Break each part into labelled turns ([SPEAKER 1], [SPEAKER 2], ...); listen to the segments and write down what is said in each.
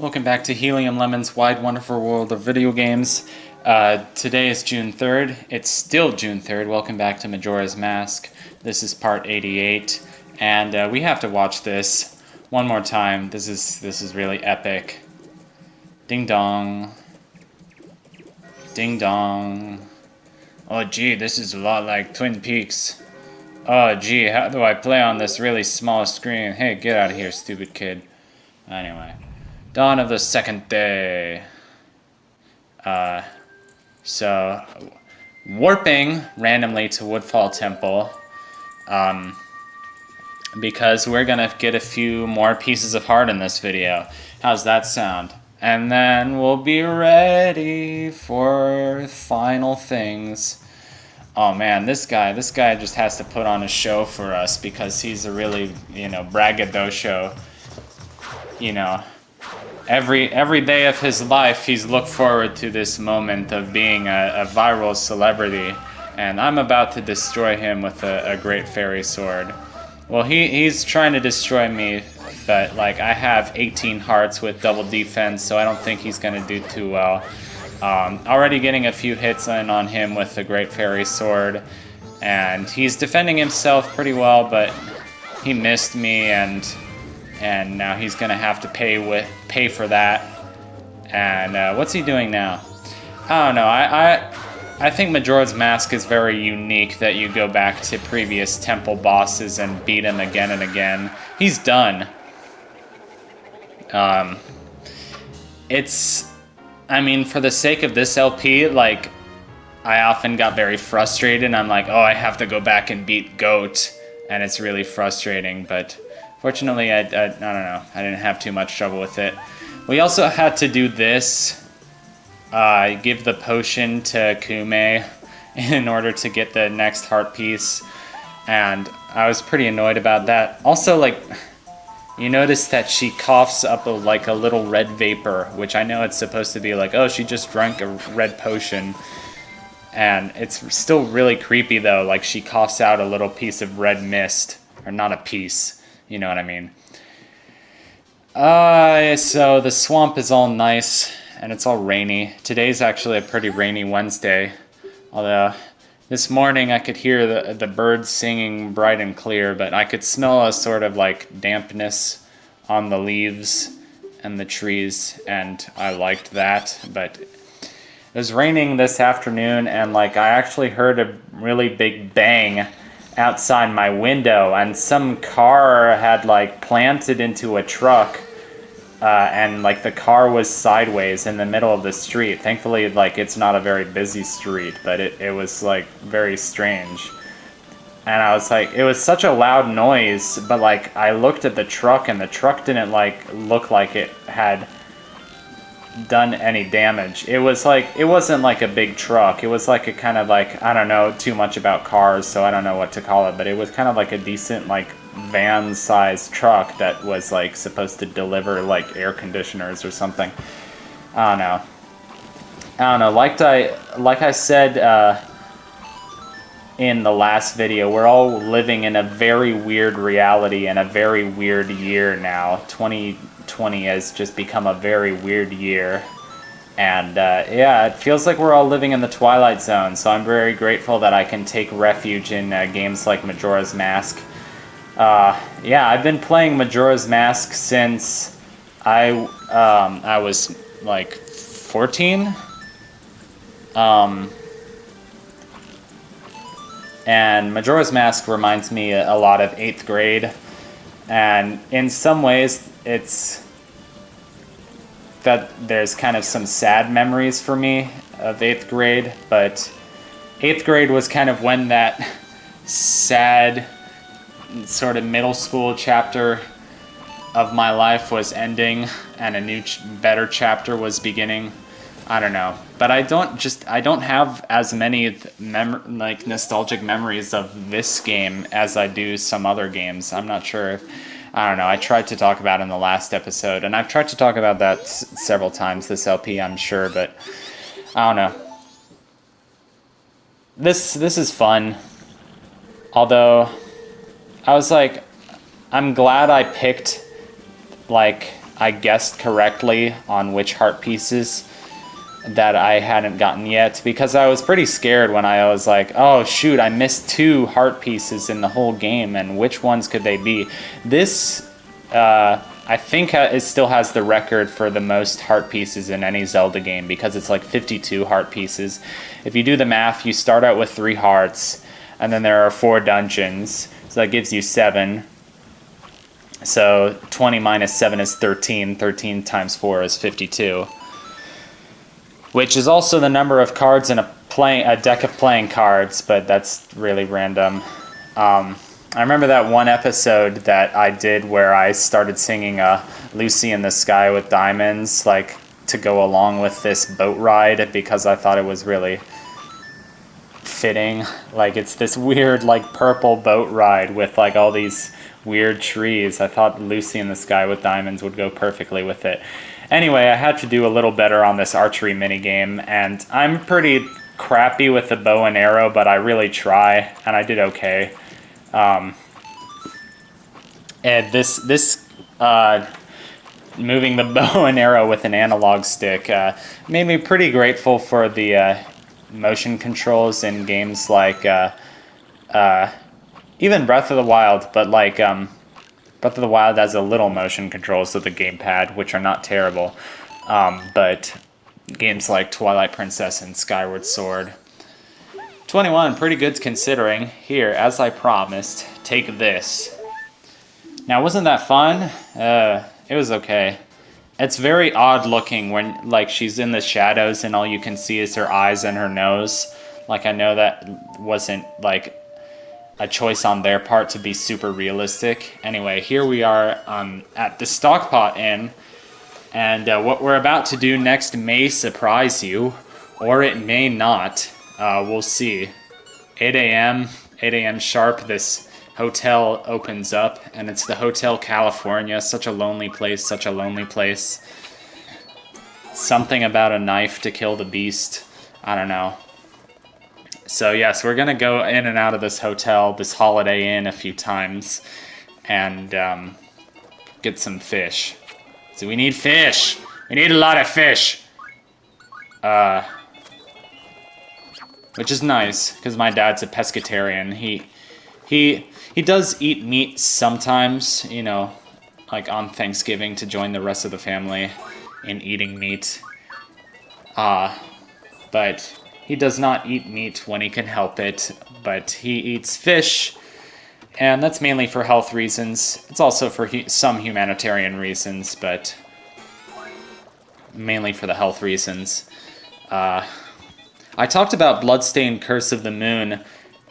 [SPEAKER 1] Welcome back to Helium Lemon's Wide Wonderful World of Video Games. Today is June 3rd. It's still June 3rd. Welcome back to Majora's Mask. This is part 88, and we have to watch this one more time. This is really epic. Ding dong. Ding dong. Oh gee, this is a lot like Twin Peaks. Oh gee, how do I play on this really small screen? Hey, get out of here, stupid kid. Anyway. Dawn of the second day. So warping randomly to Woodfall Temple, because we're gonna get a few more pieces of heart in this video. How's that sound? And then we'll be ready for final things. Oh man, this guy just has to put on a show for us because he's a really, braggadocio, Every day of his life, he's looked forward to this moment of being a viral celebrity, and I'm about to destroy him with a great fairy sword. Well, he's trying to destroy me, but I have 18 hearts with double defense, so I don't think he's gonna do too well. Already getting a few hits in on him with the great fairy sword, and he's defending himself pretty well, but he missed me, and now he's gonna have to pay for that. And what's he doing now? I don't know. I think Majora's Mask is very unique, that you go back to previous temple bosses and beat him again and again. He's done. For the sake of this LP, I often got very frustrated, and I'm like, oh, I have to go back and beat Goat, and it's really frustrating, but fortunately, I don't know. I didn't have too much trouble with it. We also had to do this. Give the potion to Kume in order to get the next heart piece. And I was pretty annoyed about that. Also, you notice that she coughs up a little red vapor, which I know it's supposed to be oh, she just drank a red potion. And it's still really creepy, though. She coughs out a little piece of red mist. Or not a piece. You know what I mean? So the swamp is all nice, and it's all rainy. Today's actually a pretty rainy Wednesday. Although, this morning I could hear the birds singing bright and clear, but I could smell a sort of dampness on the leaves and the trees, and I liked that. But it was raining this afternoon, and I actually heard a really big bang outside my window, and some car had planted into a truck, and the car was sideways in the middle of the street. Thankfully, it's not a very busy street, but it was very strange. And I was it was such a loud noise, but I looked at the truck, and the truck didn't look like it had done any damage. It was it wasn't a big truck. It was a kind of I don't know too much about cars, so I don't know what to call it, but it was kind of a decent van-sized truck that was supposed to deliver air conditioners or something. I don't know. Like I said in the last video, we're all living in a very weird reality and a very weird year now. 2020 has just become a very weird year, and yeah, it feels like we're all living in the Twilight Zone, so I'm very grateful that I can take refuge in games like Majora's Mask. Yeah, I've been playing Majora's Mask since I was 14. And Majora's Mask reminds me a lot of 8th grade, and in some ways it's that there's kind of some sad memories for me of 8th grade, but 8th grade was kind of when that sad sort of middle school chapter of my life was ending and a new better chapter was beginning. I don't know, but I don't have as many nostalgic memories of this game as I do some other games. I'm not sure. I don't know. I tried to talk about it in the last episode, and I've tried to talk about that several times this LP, I'm sure, but I don't know. This is fun. Although I was I'm glad I picked I guessed correctly on which heart pieces that I hadn't gotten yet, because I was pretty scared when I was like, oh shoot, I missed 2 heart pieces in the whole game, and which ones could they be? This, I think it still has the record for the most heart pieces in any Zelda game, because it's like 52 heart pieces. If you do the math, you start out with 3 hearts, and then there are 4 dungeons, so that gives you 7. So 20 minus 7 is 13, 13 times 4 is 52. Which is also the number of cards in a deck of playing cards, but that's really random. I remember that one episode that I did where I started singing Lucy in the Sky with Diamonds, like to go along with this boat ride, because I thought it was really fitting. Like, it's this weird like purple boat ride with like all these weird trees. I thought Lucy in the Sky with Diamonds would go perfectly with it. Anyway, I had to do a little better on this archery minigame, and I'm pretty crappy with the bow and arrow, but I really try, and I did okay. And this moving the bow and arrow with an analog stick made me pretty grateful for the motion controls in games like even Breath of the Wild, but like Breath of the Wild has a little motion controls with the gamepad, which are not terrible. But games like Twilight Princess and Skyward Sword. 21, pretty good considering. Here, as I promised, take this. Now, wasn't that fun? It was okay. It's very odd looking when like she's in the shadows and all you can see is her eyes and her nose. Like, I know that wasn't like a choice on their part to be super realistic. Anyway, here we are at the Stockpot Inn, and what we're about to do next may surprise you, or it may not. We'll see. 8 a.m. sharp, this hotel opens up, and it's the Hotel California. Such a lonely place, such a lonely place. Something about a knife to kill the beast. I don't know. So yes, we're gonna go in and out of this hotel, this Holiday Inn, a few times, and get some fish. So we need fish. We need a lot of fish. Which is nice, because my dad's a pescatarian. He does eat meat sometimes, you know, like on Thanksgiving to join the rest of the family in eating meat. But he does not eat meat when he can help it, but he eats fish, and that's mainly for health reasons. It's also for some humanitarian reasons, but mainly for the health reasons. I talked about Bloodstained Curse of the Moon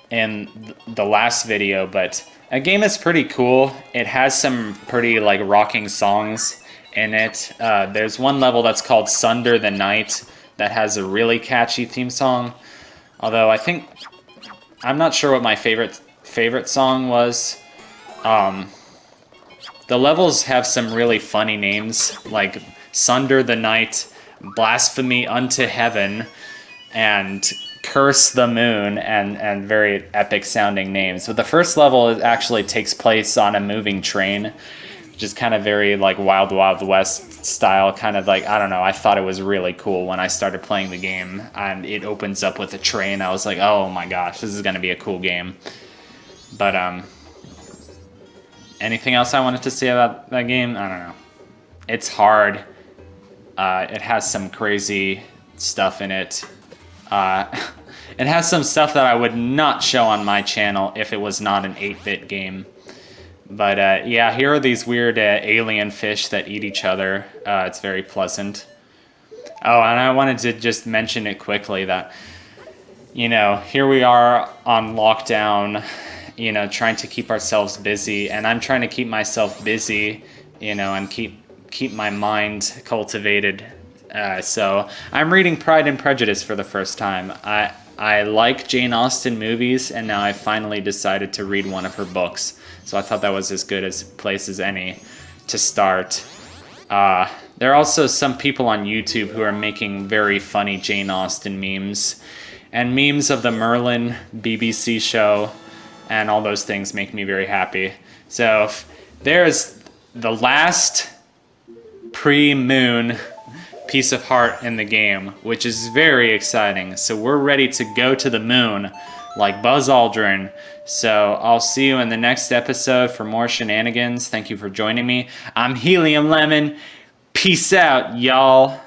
[SPEAKER 1] in the last video, but a game is pretty cool. It has some pretty like rocking songs in it. There's one level that's called Sunder the Night that has a really catchy theme song. Although I'm not sure what my favorite song was. The levels have some really funny names, like Sunder the Night, Blasphemy Unto Heaven, and Curse the Moon, and very epic sounding names. But the first level actually takes place on a moving train, which is kind of very like Wild Wild West style, kind of like, I don't know, I thought it was really cool when I started playing the game, and it opens up with a train. I was like, oh my gosh, this is going to be a cool game. But anything else I wanted to say about that game? I don't know. It's hard. It has some crazy stuff in it. It has some stuff that I would not show on my channel if it was not an 8-bit game. But yeah, here are these weird alien fish that eat each other. It's very pleasant. Oh, and I wanted to just mention it quickly that, you know, here we are on lockdown, you know, trying to keep ourselves busy, and I'm trying to keep myself busy, you know, and keep my mind cultivated. So I'm reading Pride and Prejudice for the first time. I like Jane Austen movies, and now I finally decided to read one of her books. So I thought that was as good a place as any to start. There are also some people on YouTube who are making very funny Jane Austen memes, and memes of the Merlin BBC show, and all those things make me very happy. So there's the last pre-moon piece of heart in the game, which is very exciting. So we're ready to go to the moon like Buzz Aldrin. So I'll see you in the next episode for more shenanigans. Thank you for joining me. I'm Helium Lemon. Peace out, y'all.